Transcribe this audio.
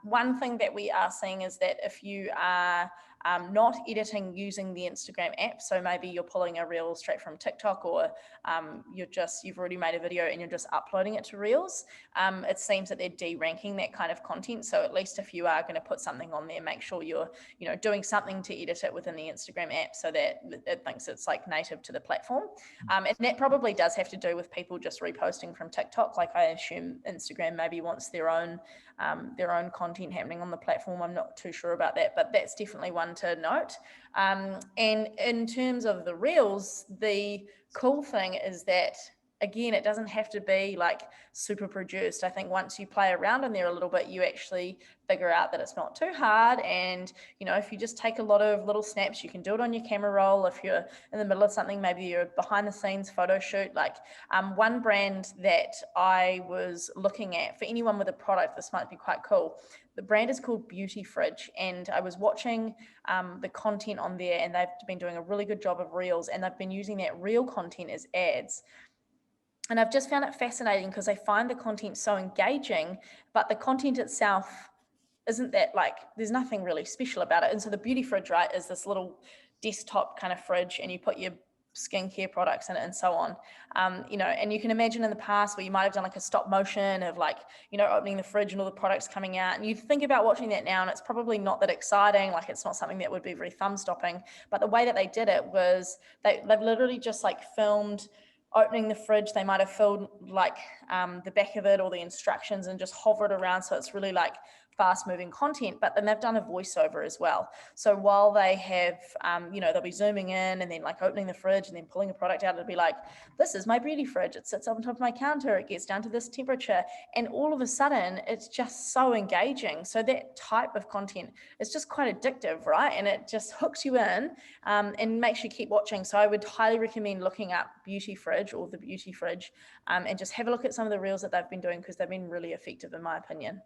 One thing that we are seeing is that if you are not editing using the Instagram app, so maybe you're pulling a reel straight from TikTok, or you've already made a video and you're just uploading it to Reels, it seems that they're de-ranking that kind of content. So at least if you are going to put something on there, make sure you're doing something to edit it within the Instagram app so that it thinks it's like native to the platform. And that probably does have to do with people just reposting from TikTok. Like I assume Instagram maybe wants their own content happening on the platform. I'm not too sure about that, but that's definitely one to note. And in terms of the Reels, the cool thing is that, again, it doesn't have to be like super produced. I think once you play around in there a little bit, you actually figure out that it's not too hard. And, if you just take a lot of little snaps, you can do it on your camera roll. If you're in the middle of something, maybe you're behind the scenes photo shoot. Like one brand that I was looking at, for anyone with a product, this might be quite cool. The brand is called Beauty Fridge, and I was watching the content on there, and they've been doing a really good job of Reels, and they've been using that Reel content as ads. And I've just found it fascinating because I find the content so engaging, but the content itself isn't that, like, there's nothing really special about it. And so the Beauty Fridge, right, is this little desktop kind of fridge, and you put your skincare products in it and so on. And you can imagine in the past where you might have done like a stop motion of like, opening the fridge and all the products coming out. And you think about watching that now and it's probably not that exciting. Like it's not something that would be very thumb stopping, but the way that they did it was they've literally just like filmed opening the fridge. They might have filled like the back of it or the instructions and just hover it around. So it's really like fast moving content, but then they've done a voiceover as well. So while they have, they'll be zooming in and then like opening the fridge and then pulling a product out, it'll be like, this is my beauty fridge. It sits on top of my counter. It gets down to this temperature. And all of a sudden it's just so engaging. So that type of content is just quite addictive, right? And it just hooks you in and makes you keep watching. So I would highly recommend looking up Beauty Fridge or the Beauty Fridge and just have a look at some of the reels that they've been doing, because they've been really effective in my opinion.